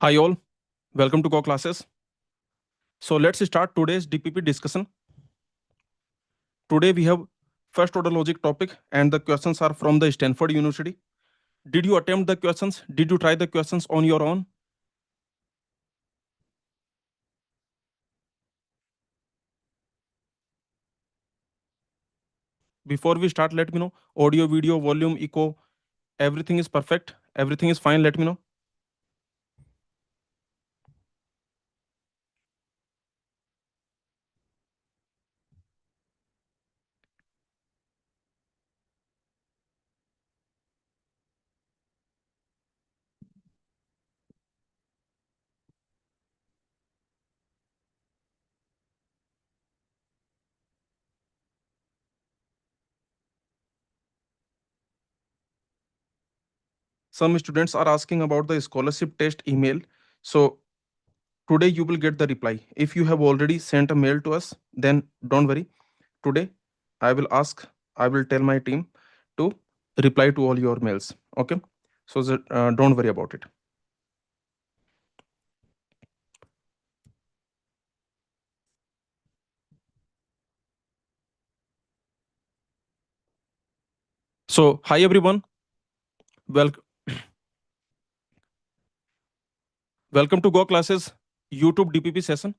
Hi all, welcome to goclasses. So let's start today's DPP discussion. Today we have first order logic topic and the questions are from the Stanford University. Did you attempt the questions? Did you try the questions on your own? Before we start, let me know. Audio, video, volume, echo, everything is perfect. Everything is fine. Let me know. Some students are asking about the scholarship test email. So today you will get the reply. If you have already sent a mail to us, then don't worry. Today I will tell my team to reply to all your mails. Okay. So don't worry about it. So hi everyone. Well, welcome to Go Classes YouTube DPP session.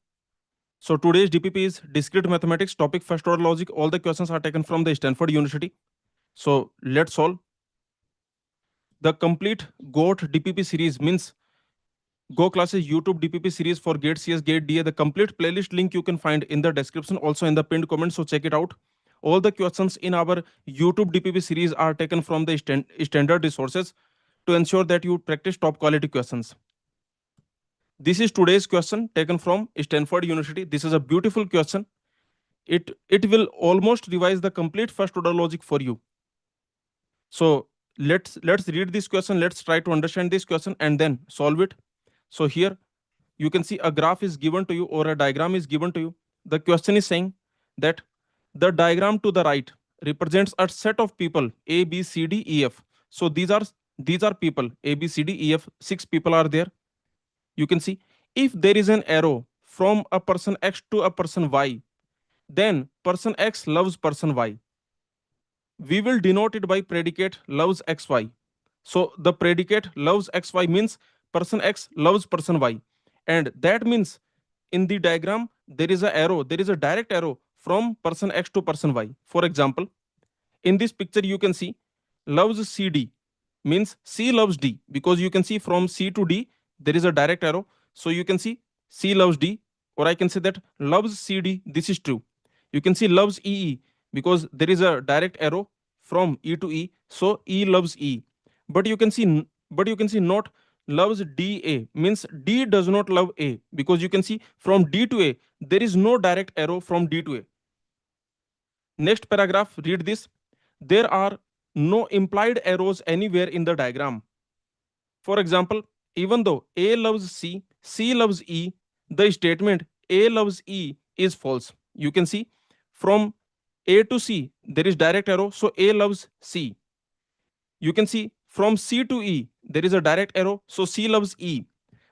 So today's DPP is Discrete Mathematics topic first order logic. All the questions are taken from the Stanford University. So let's solve. The complete GOAT DPP series means Go Classes YouTube DPP series for Gate CS, Gate DA. The complete playlist link you can find in the description, also in the pinned comment. So check it out. All the questions in our YouTube DPP series are taken from the standard resources to ensure that you practice top quality questions. This is today's question taken from Stanford University. This is a beautiful question. It will almost revise the complete first order logic for you. So let's read this question. Let's try to understand this question and then solve it. So here you can see a graph is given to you or a diagram is given to you. The question is saying that the diagram to the right represents a set of people A, B, C, D, E, F. So these are people A, B, C, D, E, F. 6 people are there. You can see if there is an arrow from a person X to a person Y, then person X loves person Y. We will denote it by predicate loves XY. So the predicate loves XY means person X loves person Y. And that means in the diagram, there is a arrow, there is a direct arrow from person X to person Y. For example, in this picture, you can see loves CD means C loves D because you can see from C to D, there is a direct arrow. So you can see C loves D, or I can say that loves CD. This is true. You can see loves EE because there is a direct arrow from E to E. So E loves E. But you can see, not loves DA means D does not love A because you can see from D to A, there is no direct arrow from D to A. Next paragraph, read this. There are no implied arrows anywhere in the diagram. For example, even though A loves C, C loves E, the statement A loves E is false. You can see from A to C, there is direct arrow, so A loves C. You can see from C to E, there is a direct arrow, so C loves E.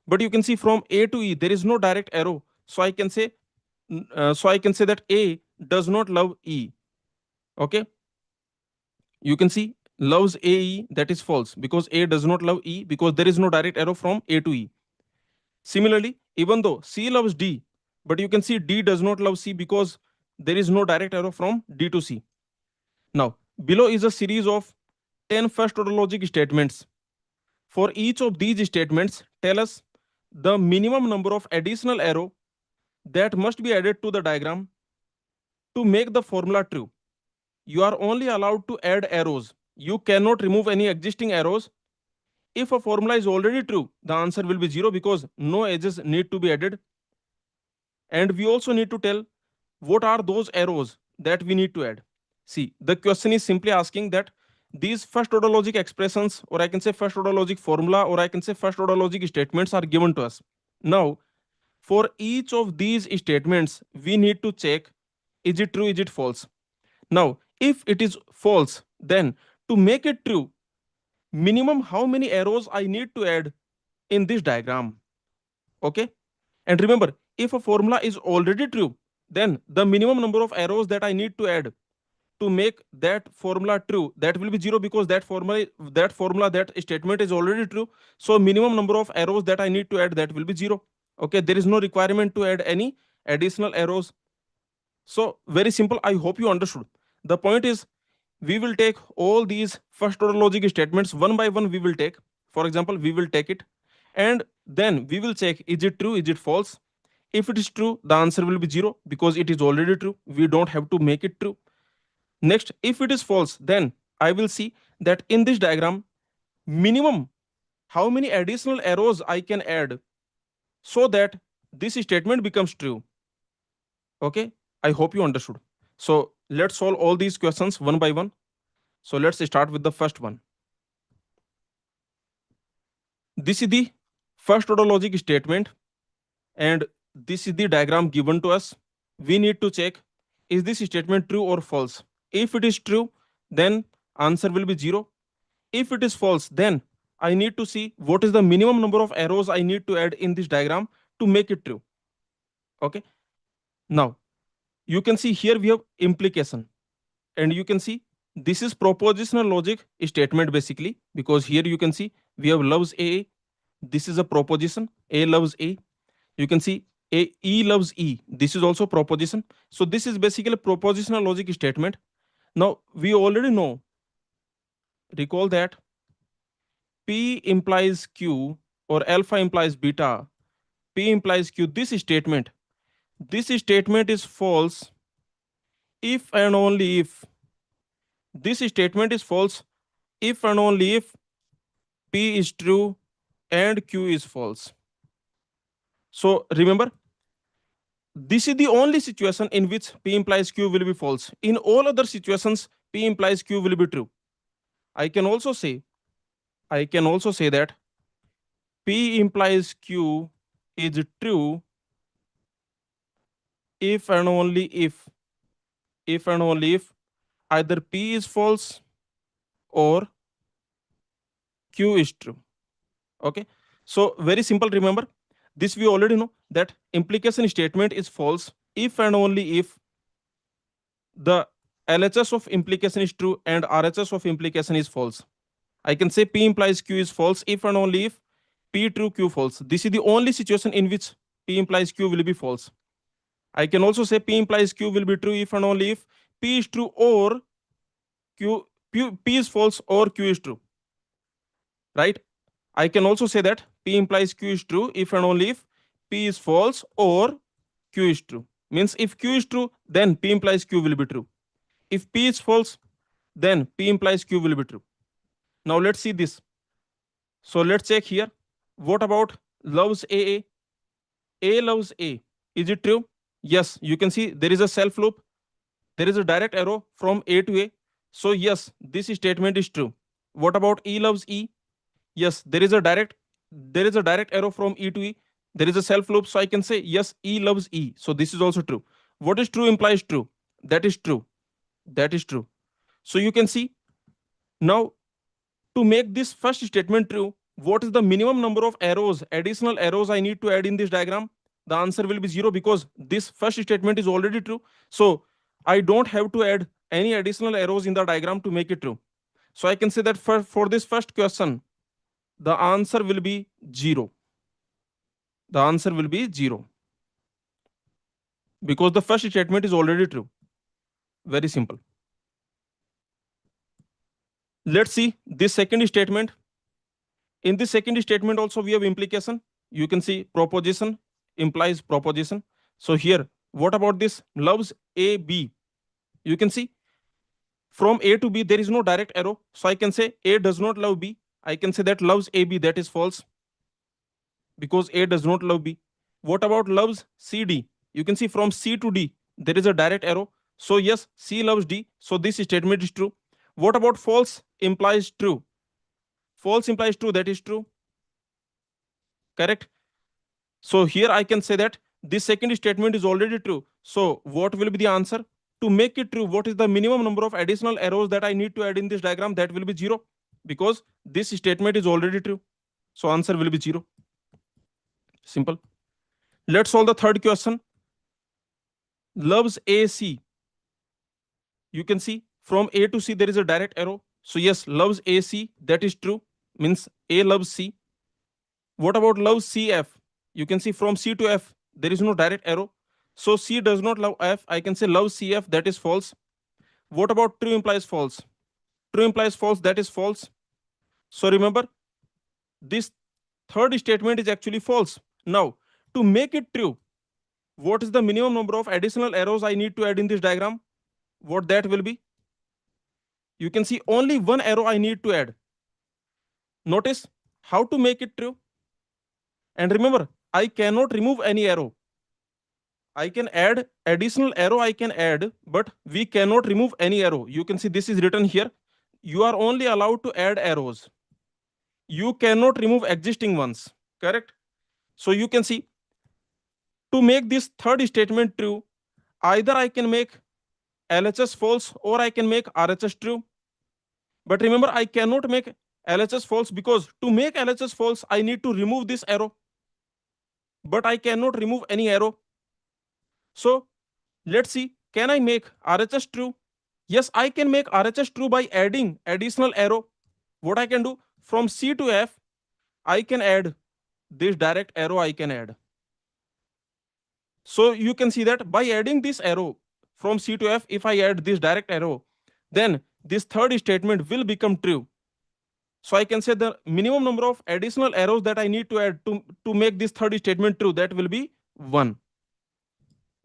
But you can see from A to E, there is no direct arrow, so I can say that A does not love E. Okay, you can see loves AE, that is false because A does not love E because there is no direct arrow from A to E. Similarly, even though C loves D, but you can see D does not love C because there is no direct arrow from D to C. Now, below is a series of 10 first order logic statements. For each of these statements, tell us the minimum number of additional arrow that must be added to the diagram to make the formula true. You are only allowed to add arrows. You cannot remove any existing arrows. If a formula is already true, the answer will be 0 because no edges need to be added. And we also need to tell what are those arrows that we need to add. See, the question is simply asking that these first order logic expressions, or I can say first order logic formula, or I can say first order logic statements are given to us. Now, for each of these statements, we need to check is it true, is it false. Now, if it is false, then to make it true, minimum how many arrows I need to add in this diagram. Okay. And remember, if a formula is already true, then the minimum number of arrows that I need to add to make that formula true, that will be zero, because that statement is already true. So minimum number of arrows that I need to add, that will be zero. Okay, there is no requirement to add any additional arrows. So very simple. I hope you understood. The point is, we will take all these first order logic statements one by one. We will take, for example, we will take it, and then we will check, is it true, is it false. If it is true, the answer will be zero, because it is already true. We don't have to make it true. Next, if it is false, then I will see that in this diagram, minimum how many additional arrows I can add so that this statement becomes true. Okay, I hope you understood. So let's solve all these questions one by one. So let's start with the first one. This is the first order logic statement, and this is the diagram given to us. We need to check, is this statement true or false. If it is true, then answer will be zero. If it is false, then I need to see what is the minimum number of arrows I need to add in this diagram to make it true. Okay. Now you can see here we have implication, and you can see this is propositional logic statement basically, because here you can see we have loves A. This is a proposition. A loves A. You can see E loves E. This is also proposition. So this is basically propositional logic statement. Now we already know, recall that P implies Q or alpha implies beta. P implies Q. This statement is false if and only if, this statement is false if and only if P is true and Q is false. So remember, this is the only situation in which P implies Q will be false. In all other situations, P implies Q will be true. I can also say that P implies Q is true if and only if either P is false or Q is true. Okay. So very simple. Remember, this we already know, that implication statement is false if and only if the LHS of implication is true and RHS of implication is false. I can say P implies Q is false if and only if P true, Q false. This is the only situation in which P implies Q will be false. I can also say P implies Q will be true if and only if P is true or P is false or Q is true. Right? I can also say that P implies Q is true if and only if P is false or Q is true. Means if Q is true, then P implies Q will be true. If P is false, then P implies Q will be true. Now let's see this. So let's check here. What about loves A? A loves A. Is it true? Yes, you can see there is a self loop. There is a direct arrow from A to A. So yes, this statement is true. What about E loves E? Yes, there is a direct arrow from E to E. There is a self loop, so I can say yes, E loves E. So this is also true. What is true implies true. That is true. That is true. So you can see now, to make this first statement true, what is the minimum number of arrows, additional arrows I need to add in this diagram? The answer will be zero, because this first statement is already true. So I don't have to add any additional arrows in the diagram to make it true. So I can say that for this first question, the answer will be zero. The answer will be zero, because the first statement is already true. Very simple. Let's see this second statement. In this second statement also we have implication. You can see proposition implies proposition. So here, what about this loves A, B? You can see from A to B there is no direct arrow. So I can say A does not love B. I can say that loves AB, that is false, because A does not love B. What about loves CD? You can see from C to D there is a direct arrow. So yes, C loves D. So this statement is true. What about false implies true? False implies true, that is true. Correct. So here I can say that this second statement is already true. So what will be the answer? To make it true, what is the minimum number of additional arrows that I need to add in this diagram? That will be zero, because this statement is already true. So answer will be zero. Simple. Let's solve the third question. Loves AC. You can see from A to C there is a direct arrow. So yes, loves AC, that is true. Means A loves C. What about loves CF? You can see from C to F there is no direct arrow. So C does not love F. I can say loves CF, that is false. What about true implies false? True implies false, that is false. So remember, this third statement is actually false. Now, to make it true, what is the minimum number of additional arrows I need to add in this diagram? What that will be? You can see only one arrow I need to add. Notice how to make it true. And remember, I cannot remove any arrow. I can add additional arrow, I can add, but we cannot remove any arrow. You can see this is written here. You are only allowed to add arrows. You cannot remove existing ones. Correct? So you can see, to make this third statement true, either I can make LHS false or I can make RHS true. But remember, I cannot make LHS false because to make LHS false, I need to remove this arrow. But I cannot remove any arrow. So let's see, can I make RHS true? Yes, I can make RHS true by adding additional arrow. What I can do, from C to F, I can add this direct arrow I can add. So you can see that by adding this arrow from C to F, if I add this direct arrow, then this third statement will become true. So I can say the minimum number of additional arrows that I need to add to make this third statement true, that will be 1.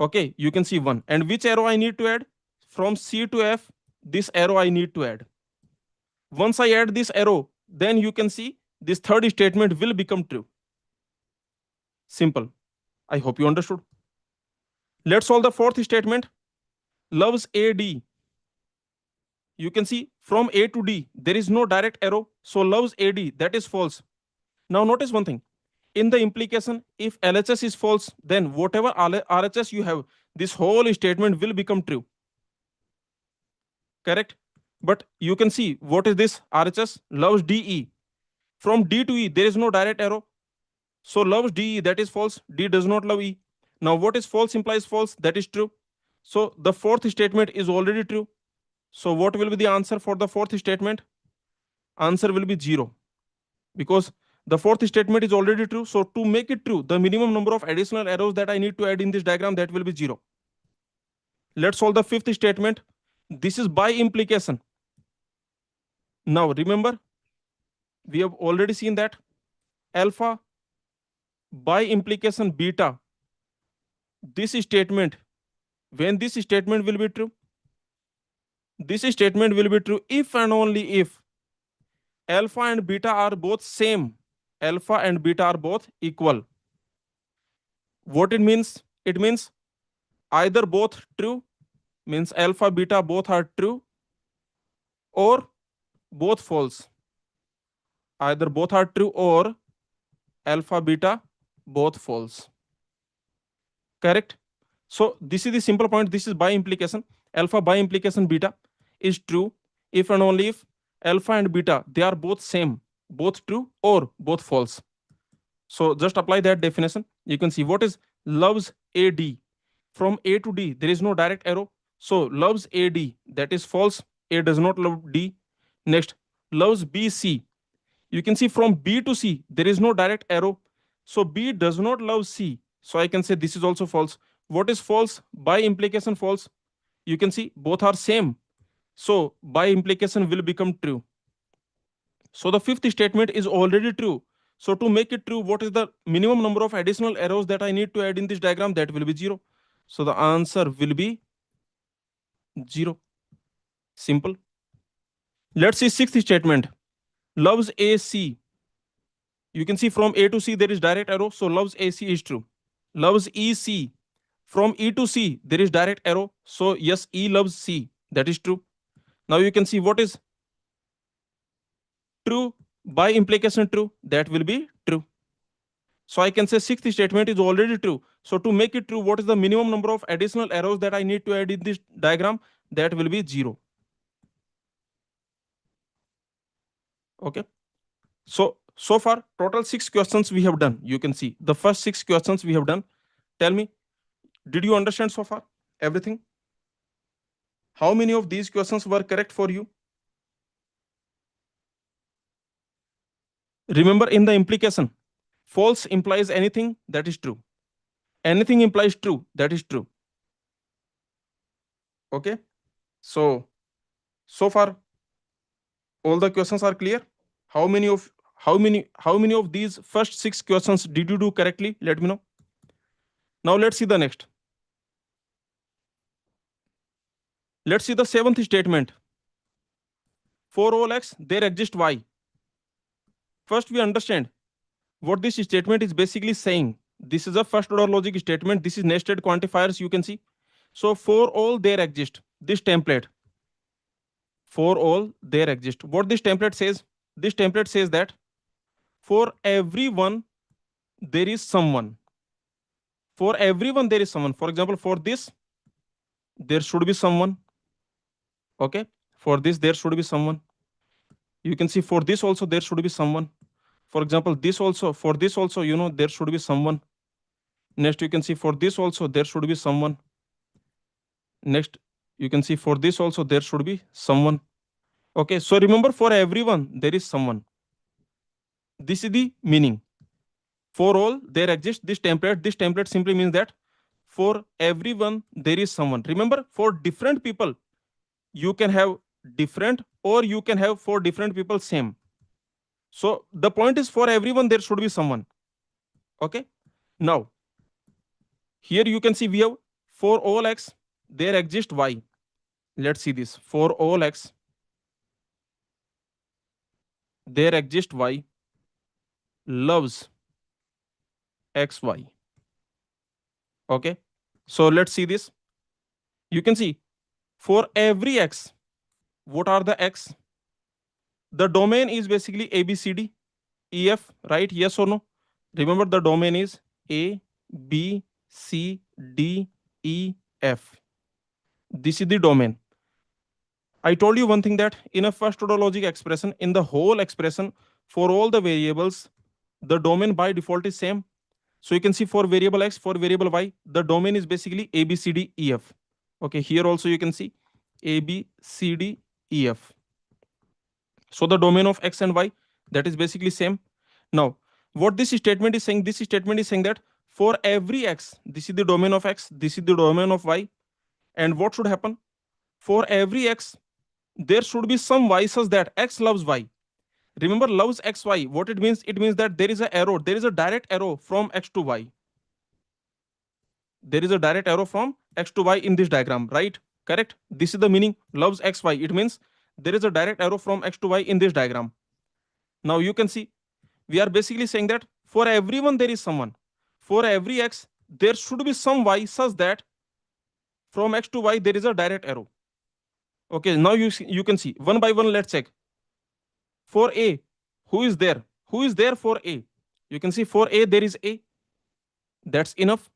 Okay, you can see 1. And which arrow I need to add? From C to F, this arrow I need to add. Once I add this arrow, then you can see this third statement will become true. Simple. I hope you understood. Let's solve the fourth statement. Loves AD. You can see from A to D, there is no direct arrow. So loves AD, that is false. Now notice one thing. In the implication, if LHS is false, then whatever RHS you have, this whole statement will become true. Correct? But you can see what is this RHS? Loves DE. From D to E, there is no direct arrow. So loves DE, that is false. D does not love E. Now what is false implies false, that is true. So the fourth statement is already true. So what will be the answer for the fourth statement? Answer will be 0. Because the fourth statement is already true. So to make it true, the minimum number of additional arrows that I need to add in this diagram, that will be 0. Let's solve the fifth statement. This is by implication. Now remember, we have already seen that alpha by implication beta, this statement, when this statement will be true? This statement will be true if and only if alpha and beta are both same. Alpha and beta are both equal. What it means? It means either both true, means alpha beta both are true, or both false. Either both are true or alpha beta both false. Correct? So this is the simple point. This is by implication. Alpha by implication beta is true if and only if alpha and beta, they are both same, both true or both false. So just apply that definition. You can see what is loves AD. From A to D, there is no direct arrow. So loves AD, that is false. A does not love D. Next, loves BC. You can see from B to C, there is no direct arrow. So B does not love C. So I can say this is also false. What is false? By implication false. You can see both are same. So by implication will become true. So the fifth statement is already true. So to make it true, what is the minimum number of additional arrows that I need to add in this diagram? That will be 0. So the answer will be 0. Simple. Let's see sixth statement. Loves AC. You can see from A to C there is direct arrow. So loves AC is true. Loves EC. From E to C there is direct arrow. So yes, E loves C. That is true. Now you can see what is true by implication true. That will be true. So I can say sixth statement is already true. So to make it true, what is the minimum number of additional arrows that I need to add in this diagram? That will be 0. Okay. So far total 6 questions we have done. You can see the first 6 questions we have done. Tell me, did you understand so far everything? How many of these questions were correct for you? Remember, in the implication, false implies anything that is true. Anything implies true, that is true. Okay. So far all the questions are clear. How many of these first 6 questions did you do correctly? Let me know. Now let's see the next. Let's see the 7th statement. For all x there exists y. First we understand what this statement is basically saying. This is a first order logic statement. This is nested quantifiers, you can see. So for all there exist, this template, for all there exist, what this template says? This template says that for everyone there is someone. For everyone there is someone. For example, for this there should be someone. Okay, for this there should be someone. You can see for this also there should be someone. For example, this also, for this also, there should be someone. Next you can see for this also there should be someone. Next you can see for this also there should be someone. Okay, so remember, for everyone there is someone. This is the meaning. For all there exists this template. This template simply means that for everyone there is someone. Remember, for different people you can have different, or you can have for different people same. So the point is, for everyone there should be someone. Okay, now here you can see we have for all x there exists y. Let's see this. For all x there exists y loves xy. Okay, so let's see this. You can see for every x, what are the x? The domain is basically a b c d e f, right? Yes or no? Remember, the domain is a b c d e f. This is the domain. I told you one thing, that in a first order logic expression, in the whole expression, for all the variables, the domain by default is same. So you can see for variable x, for variable y, the domain is basically a b c d e f. Okay, here also you can see a b c d e f. So the domain of x and y, that is basically same. Now what this statement is saying? This statement is saying that for every x, this is the domain of x, this is the domain of y, and what should happen? For every x there should be some y such that x loves y. Remember, loves xy, what it means? It means that there is a arrow, there is a direct arrow from x to y. There is a direct arrow from x to y in this diagram, right? Correct. This is the meaning, loves xy. It means there is a direct arrow from x to y in this diagram. Now you can see we are basically saying that for everyone there is someone. For every x there should be some y such that from x to y there is a direct arrow. Okay, now you can see one by one. Let's check. For a, who is there? Who is there for a? You can see for a there is a, that's enough.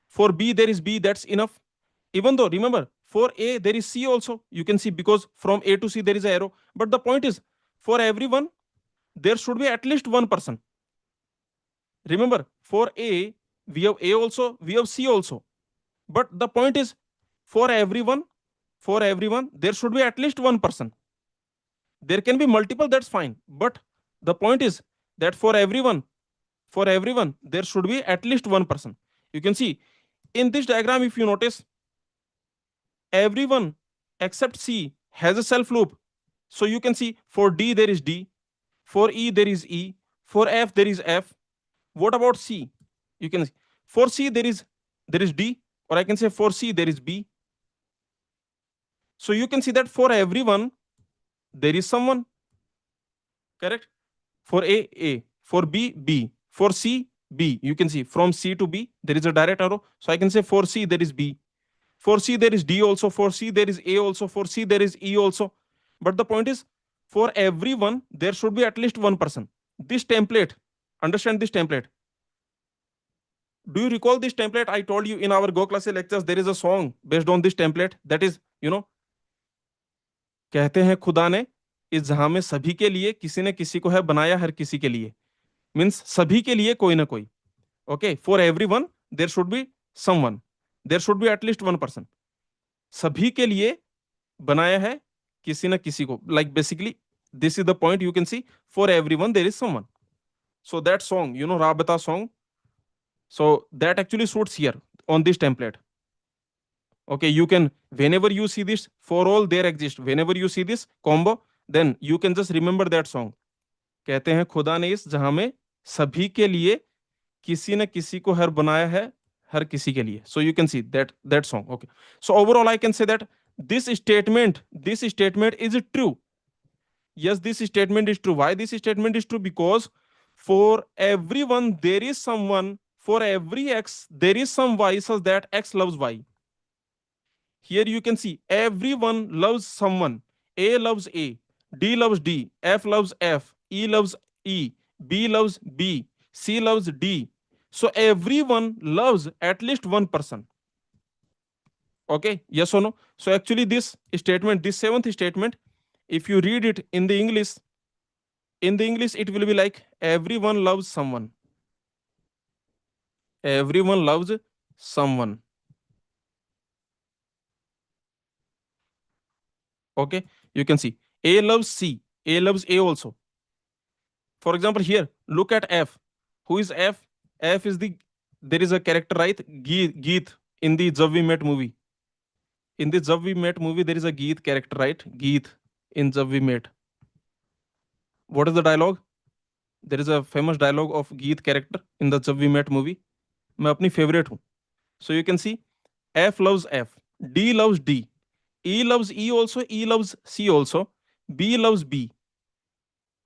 For b there is b, that's enough. Even though, remember, for a there is c also, you can see, because from a to c there is an arrow. But the point is, for everyone there should be at least one person. Remember, for a we have a also, we have c also. But the point is, for everyone there should be at least one person. There can be multiple, that's fine, but the point is that for everyone there should be at least one person. You can see in this diagram, if you notice, everyone except c has a self loop. So you can see for d there is d, for e there is e, for f there is f. What about c? You can see for c there is d, or I can say for c there is b. So you can see that for everyone there is someone. Correct. For a, for b, b, for c, b. You can see from c to b there is a direct arrow. So I can say for c there is b, for c there is d also, for c there is a also, for c there is e also. But the point is, for everyone there should be at least one person. This template, understand this template. Do you recall this template? I told you in our Go Classes lectures there is a song based on this template. That is, कहते हैं खुदा ने इस जहां में सभी के लिए किसी ने किसी को है बनाया हर किसी के लिए. Means सभी के लिए कोई ना कोई. Okay, for everyone there should be someone, there should be at least one person. सभी के लिए बनाया है किसी ना किसी को. Like basically, this is the point you can see. For everyone, there is someone. So that song, Rabata song. So that actually suits here on this template. Okay, you can, whenever you see this, for all there exist. Whenever you see this combo, then you can just remember that song. कहते हैं खुदा ने इस जहां में सभी के लिए किसी न किसी को हर बनाया है, हर किसी के लिए. So you can see that song. Okay. So overall, I can say that this statement is true. Yes, this statement is true. Why this statement is true? Because for everyone there is someone. For every x there is some y such that x loves y. Here you can see everyone loves someone. A loves A, D loves D, F loves F, E loves E, B loves B, C loves D. So everyone loves at least one person. Okay, yes or no? So actually this statement, this seventh statement, if you read it in the English it will be like everyone loves someone. Everyone loves someone. Okay, you can see A loves C, A loves A also. For example, here look at F. Who is F? F is the, there is a character, right? Geet in the Jab We Met movie. In the Jab We Met movie, there is a Geet character, right? Geet in Jab We Met. What is the dialogue? There is a famous dialogue of Geet character in the Jab We Met movie. मैं अपनी favorite हूँ. So you can see F loves F, D loves D, E loves E also, E loves C also, B loves B.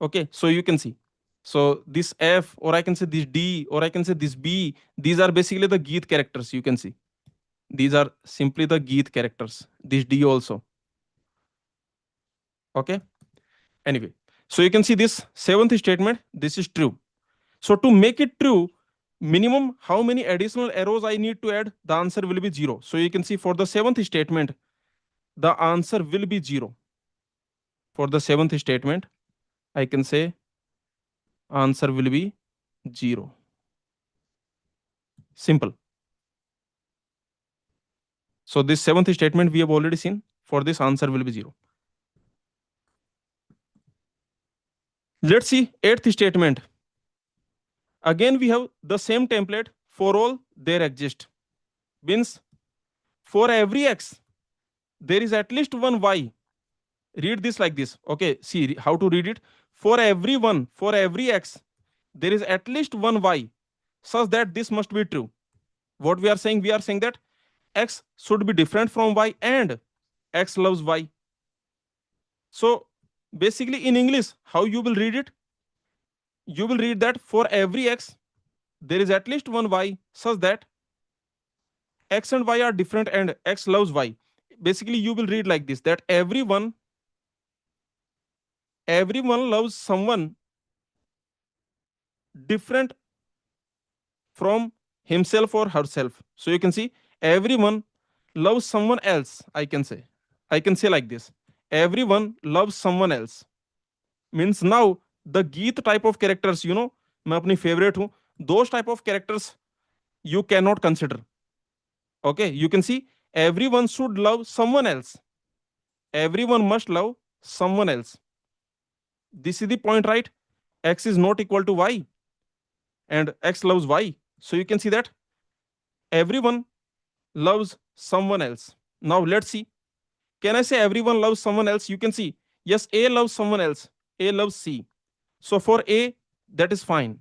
Okay, so you can see. So this F, or I can say this D, or I can say this B, these are basically the Geet characters. You can see. These are simply the Geet characters. This D also. Okay. Anyway, so you can see this seventh statement. This is true. So to make it true, minimum how many additional arrows I need to add? The answer will be 0. So you can see for the seventh statement, the answer will be 0. For the seventh statement, I can say answer will be 0. Simple. So this seventh statement we have already seen. For this, answer will be 0. Let's see eighth statement. Again, we have the same template. For all there exist. Means for every x, there is at least one y. Read this like this. Okay, see how to read it. For everyone, for every x, there is at least one y, such that this must be true. What we are saying? We are saying that x should be different from y and x loves y. So basically in English, how you will read it? You will read that for every x, there is at least one y such that x and y are different and x loves y. Basically, you will read like this, that everyone loves someone different from himself or herself. So you can see everyone loves someone else. I can say like this. Everyone loves someone else. Means now the Geet type of characters, मैं अपनी favorite हूं, those type of characters you cannot consider. Okay, you can see everyone should love someone else. Everyone must love someone else. This is the point, right? X is not equal to y and x loves y. So you can see that everyone loves someone else. Now let's see. Can I say everyone loves someone else? You can see, yes, A loves someone else. A loves C. So for A, that is fine.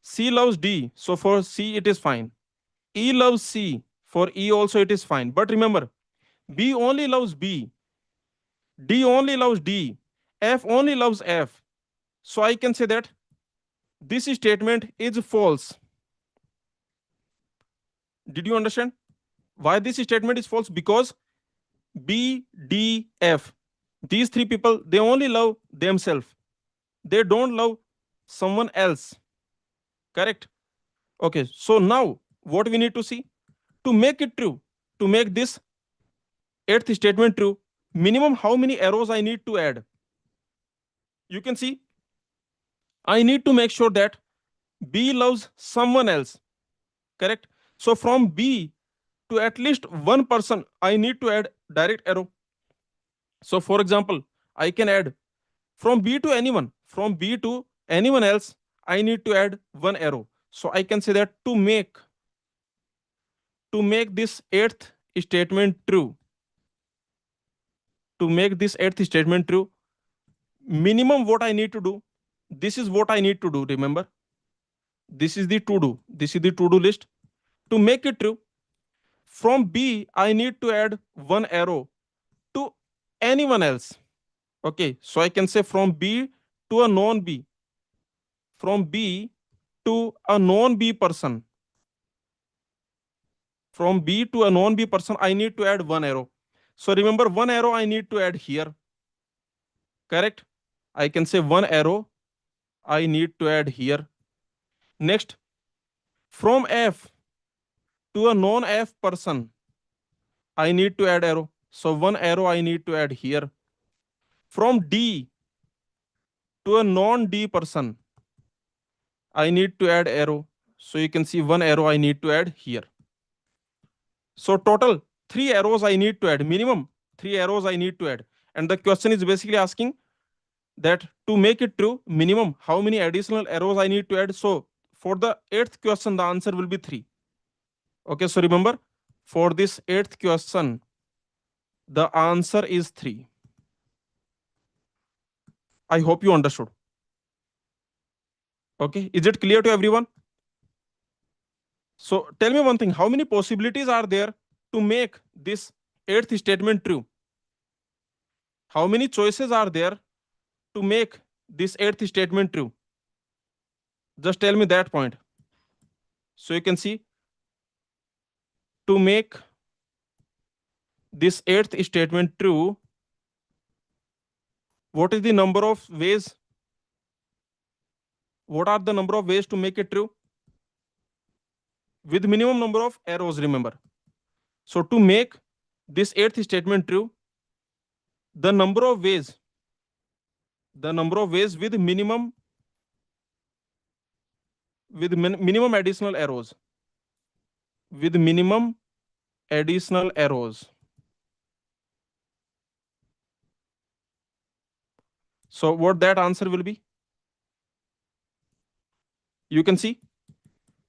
C loves D. So for C, it is fine. E loves C. For E also, it is fine. But remember, B only loves B. D only loves D. F only loves F. So I can say that this statement is false. Did you understand why this statement is false? Because B, D, F, these three people, they only love themselves. They don't love someone else. Correct? Okay, so now what we need to see? To make it true, to make this eighth statement true, minimum how many arrows I need to add? You can see, I need to make sure that B loves someone else. Correct? So from B to at least one person, I need to add direct arrow. So for example, I can add from B to anyone, from B to anyone else, I need to add one arrow. So I can say that to make this eighth statement true, to make this eighth statement true, minimum what I need to do, this is what I need to do. Remember, this is the to do. This is the to do list. To make it true, from B, I need to add one arrow to anyone else. Okay, so I can say from B to a non B, from B to a non B person, from B to a non B person, I need to add one arrow. So remember, one arrow I need to add here. Correct? I can say one arrow I need to add here. Next, from F to a non F person, I need to add arrow. So one arrow I need to add here. From D to a non D person, I need to add arrow. So you can see one arrow I need to add here. So total three arrows I need to add, minimum three arrows I need to add. And the question is basically asking that to make it true, minimum how many additional arrows I need to add. So for the eighth question, the answer will be 3. Okay, so remember, for this eighth question, the answer is 3. I hope you understood. Okay, is it clear to everyone? So tell me one thing, how many possibilities are there to make this eighth statement true? How many choices are there to make this eighth statement true? Just tell me that point. So you can see, to make this eighth statement true, what is the number of ways? What are the number of ways to make it true? With minimum number of arrows, remember. So to make this eighth statement true, the number of ways with minimum minimum additional arrows, with minimum additional arrows. So what that answer will be? You can see,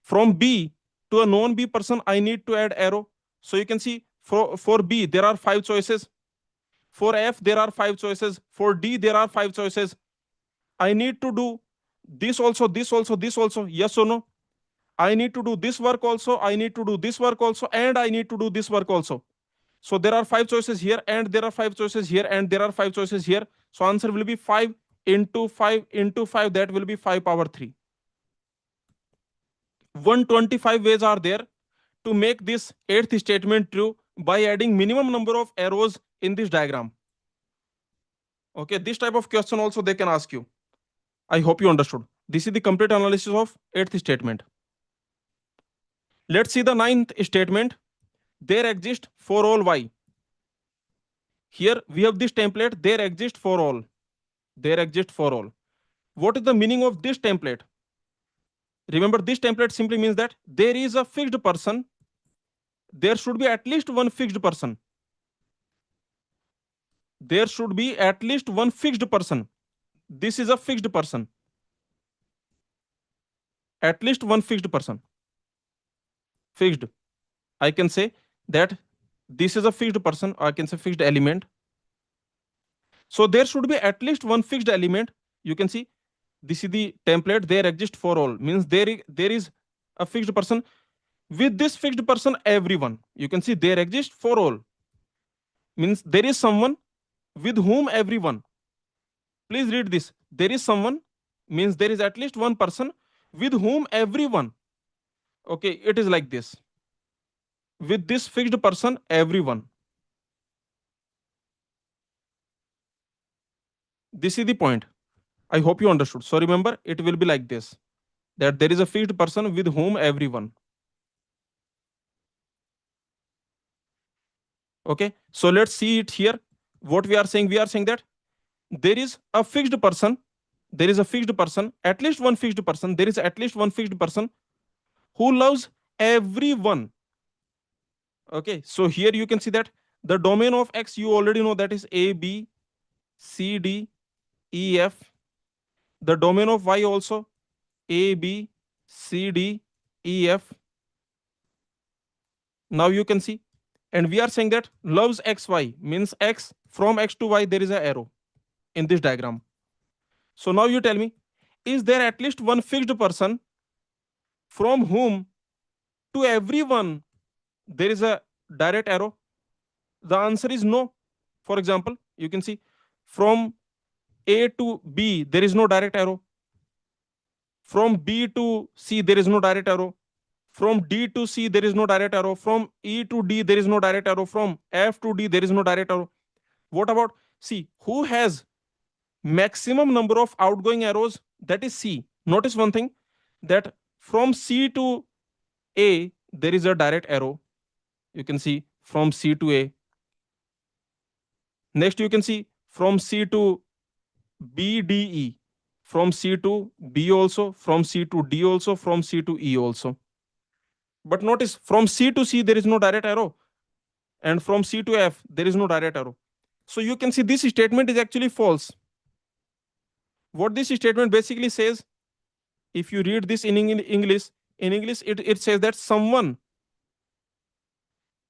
from B to a non B person, I need to add arrow. So you can see, for B there are 5 choices. For F there are 5 choices. For D there are 5 choices. I need to do this also, this also, this also. Yes or no? I need to do this work also. I need to do this work also, and I need to do this work also. So there are 5 choices here, and there are 5 choices here, and there are 5 choices here. So answer will be 5 into 5 into 5. That will be 5 power 3. 125 ways are there to make this eighth statement true by adding minimum number of arrows in this diagram. Okay, this type of question also they can ask you. I hope you understood. This is the complete analysis of eighth statement. Let's see the ninth statement. There exist for all y. Here we have this template, there exist for all. There exist for all. What is the meaning of this template? Remember, this template simply means that there is a fixed person. There should be at least one fixed person. There should be at least one fixed person. This is a fixed person. At least one fixed person. Fixed. I can say that this is a fixed person, or I can say fixed element. So there should be at least one fixed element. You can see, this is the template, there exist for all, means there is a fixed person. With this fixed person, everyone, you can see there exist for all, means there is someone with whom everyone. Please read this. There is someone means there is at least one person with whom everyone. Okay, it is like this. With this fixed person, everyone. This is the point. I hope you understood. So remember, it will be like this, that there is a fixed person with whom everyone. Okay, so let's see it here. What we are saying that there is a fixed person, at least one fixed person, there is at least one fixed person who loves everyone. Okay, so here you can see that the domain of X you already know, that is A, B, C, D, E, F. The domain of Y also A, B, C, D, E, F. Now you can see, and we are saying that loves X, Y means X, from X to Y there is an arrow in this diagram. So now you tell me, is there at least one fixed person from whom to everyone there is a direct arrow? The answer is no. For example, you can see from A to B there is no direct arrow. From B to C there is no direct arrow. From D to C there is no direct arrow. From E to D there is no direct arrow. From F to D there is no direct arrow. What about C? Who has maximum number of outgoing arrows? That is C. Notice one thing, that from C to A there is a direct arrow. You can see from C to A. Next you can see from C to B, D, E. From C to B also, from C to D also, from C to E also. But notice from C to C there is no direct arrow, and from C to F there is no direct arrow. So you can see this statement is actually false. What this statement basically says, if you read this in English, it says that someone,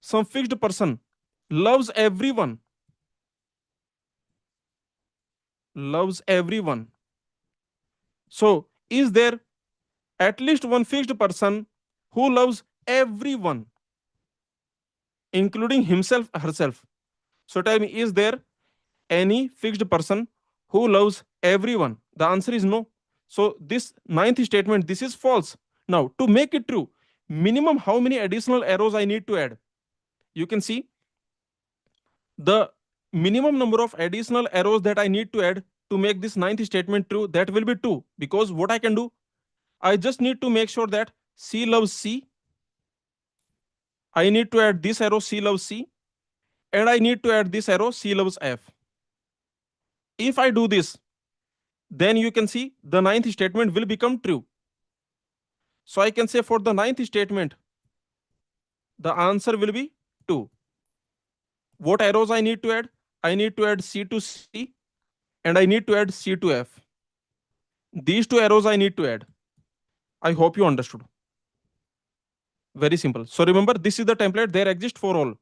some fixed person, loves everyone, loves everyone. So is there at least one fixed person who loves everyone, including himself, herself? So tell me, is there any fixed person who loves everyone? The answer is no. So this ninth statement, this is false. Now to make it true, minimum how many additional arrows I need to add? You can see the minimum number of additional arrows that I need to add to make this ninth statement true, that will be 2. Because what I can do, I just need to make sure that C loves C. I need to add this arrow C loves C, and I need to add this arrow C loves F. If I do this, then you can see the ninth statement will become true. So I can say for the ninth statement, the answer will be 2. What arrows I need to add? I need to add C to C, and I need to add C to F. These 2 arrows I need to add. I hope you understood. Very simple. So remember, this is the template. There exists for all.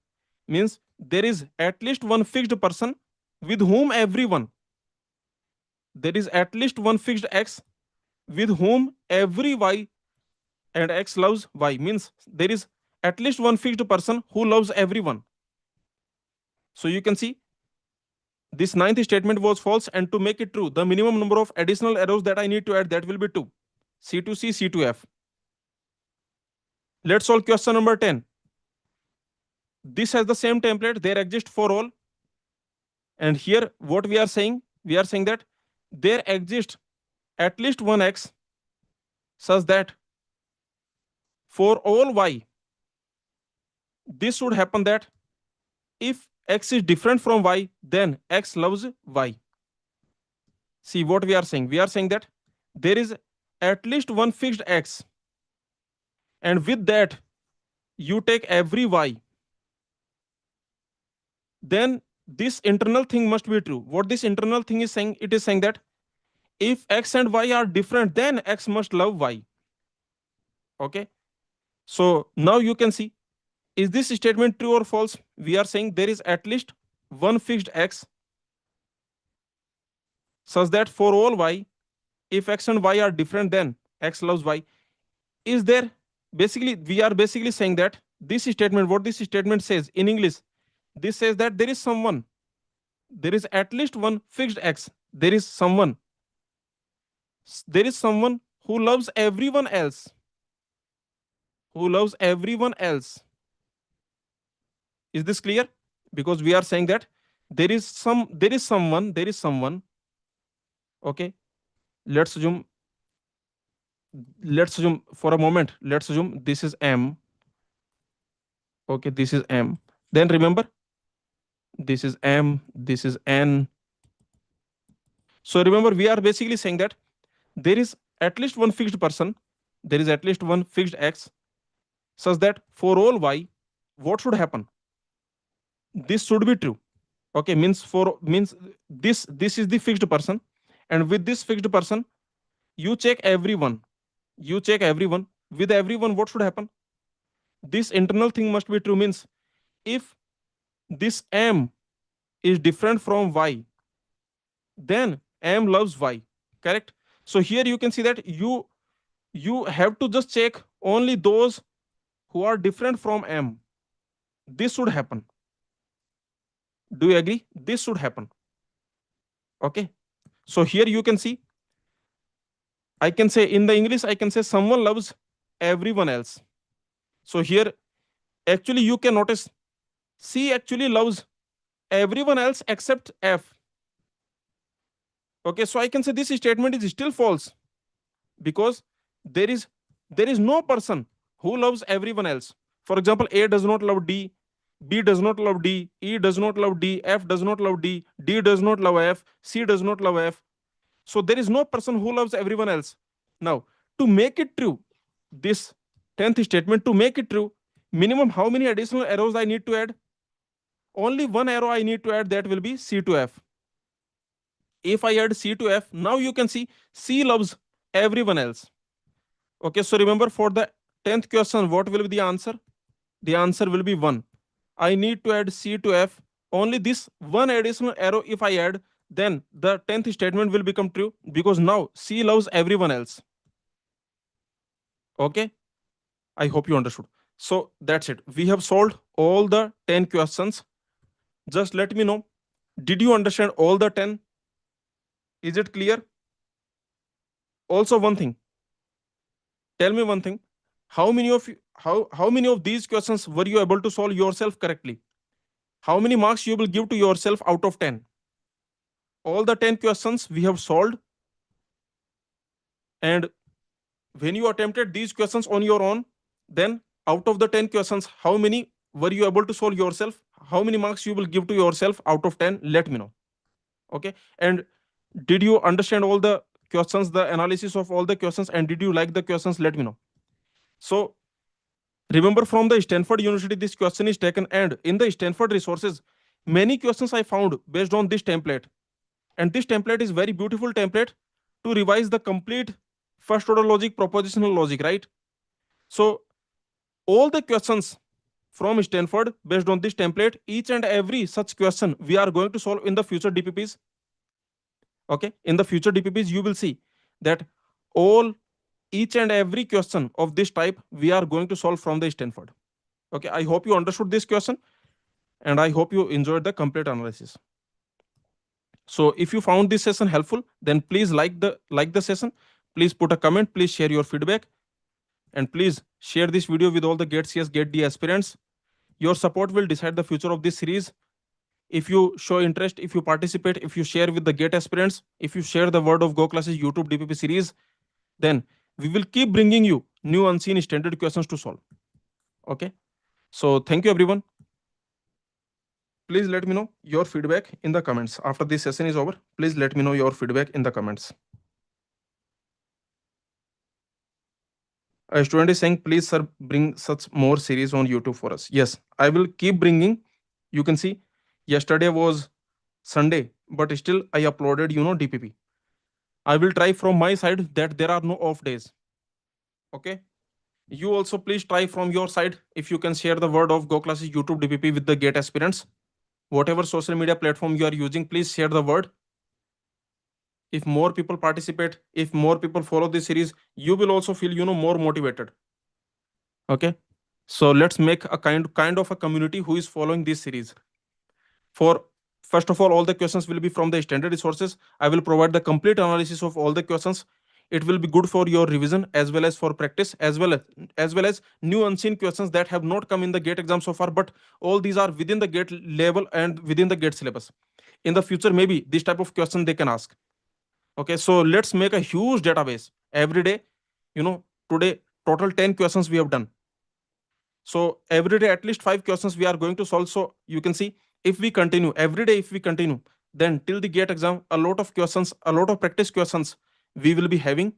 Means there is at least one fixed person with whom everyone. There is at least one fixed X with whom every Y and X loves Y. Means there is at least one fixed person who loves everyone. So you can see this ninth statement was false, and to make it true, the minimum number of additional arrows that I need to add, that will be 2. C to C, C to F. Let's solve question number 10. This has the same template. There exists for all. And here what we are saying that there exists at least one X such that for all Y, this should happen that if X is different from Y, then X loves Y. See what we are saying. We are saying that there is at least one fixed X, and with that you take every Y, then this internal thing must be true. What this internal thing is saying, it is saying that if X and Y are different, then X must love Y. Okay. So now you can see, is this statement true or false? We are saying there is at least one fixed X such that for all Y, if X and Y are different, then X loves Y. Is there, basically, we are basically saying that this statement, what this statement says in English, this says that there is someone, there is at least one fixed X, there is someone who loves everyone else, who loves everyone else. Is this clear? Because we are saying that there is someone. Okay, let's assume for a moment, let's assume this is M. Okay, this is M. Then remember, this is M, this is N. So remember, we are basically saying that there is at least one fixed person, there is at least one fixed X such that for all y, what should happen? This should be true. Okay, means this is the fixed person, and with this fixed person, you check everyone. You check everyone. With everyone, what should happen? This internal thing must be true. Means if this m is different from y, then m loves y. Correct. So here you can see that you have to just check only those who are different from m. This should happen. Do you agree? This should happen. Okay. So here you can see, I can say in the English, I can say someone loves everyone else. So here, actually, you can notice C actually loves everyone else except F. Okay, so I can say this statement is still false because there is there is no person who loves everyone else. For example, A does not love D, B does not love D, E does not love D, F does not love D, D does not love F, C does not love F. So there is no person who loves everyone else. Now, to make it true, this 10th statement, to make it true, minimum how many additional arrows I need to add? Only one arrow I need to add, that will be C to F. If I add C to F, now you can see C loves everyone else. Okay, so remember for the 10th question, what will be the answer? The answer will be 1. I need to add C to F. Only this one additional arrow, if I add, then the 10th statement will become true because now C loves everyone else. Okay, I hope you understood. So that's it. We have solved all the 10 questions. Just let me know, did you understand all the 10? Is it clear? Also, one thing, tell me one thing. How many of these questions were you able to solve yourself correctly? How many marks you will give to yourself out of 10? All the 10 questions we have solved, and when you attempted these questions on your own, then out of the 10 questions, how many were you able to solve yourself? How many marks you will give to yourself out of 10? Let me know. Okay, and did you understand all the questions, the analysis of all the questions, and did you like the questions? Let me know. So remember, from the Stanford University this question is taken, and in the Stanford resources many questions I found based on this template, and this template is very beautiful template to revise the complete first order logic, propositional logic, right? So all the questions from Stanford based on this template, each and every such question we are going to solve in the future DPPs. Okay, in the future DPPs you will see that all each and every question of this type we are going to solve from the Stanford. Okay, I hope you understood this question, and I hope you enjoyed the complete analysis. So if you found this session helpful, then please like the session, please put a comment, please share your feedback, and please share this video with all the GATE CS, GATE D aspirants. Your support will decide the future of this series. If you show interest, if you participate, if you share with the GATE aspirants, if you share the word of Go Classes YouTube DPP series, then we will keep bringing you new unseen standard questions to solve. Okay, so thank you everyone. Please let me know your feedback in the comments. After this session is over, please let me know your feedback in the comments. A student is saying, please sir, bring such more series on YouTube for us. Yes, I will keep bringing. You can see yesterday was Sunday, but still I uploaded, DPP. I will try from my side that there are no off days. Okay. You also please try from your side, if you can share the word of Go Classes YouTube DPP with the GATE aspirants. Whatever social media platform you are using, please share the word. If more people participate, if more people follow this series, you will also feel, more motivated. Okay, so let's make a kind of a community who is following this series. For first of all the questions will be from the standard resources. I will provide the complete analysis of all the questions. It will be good for your revision as well as for practice, as well as new unseen questions that have not come in the GATE exam so far, but all these are within the GATE level and within the GATE syllabus. In the future, maybe this type of question they can ask. Okay, so let's make a huge database every day. Today total 10 questions we have done. So every day at least 5 questions we are going to solve. So you can see, if we continue every day, if we continue, then till the GATE exam, a lot of questions, a lot of practice questions we will be having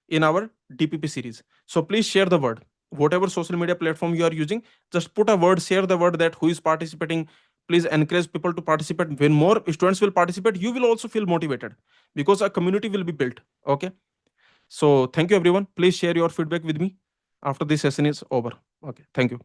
in our DPP series. So please share the word. whatever social media platform you are using, just put a word, share the word that who is participating. Please encourage people to participate. When more students will participate, you will also feel motivated, because a community will be built. Okay. So thank you everyone. Please share your feedback with me after this session is over. Okay, thank you.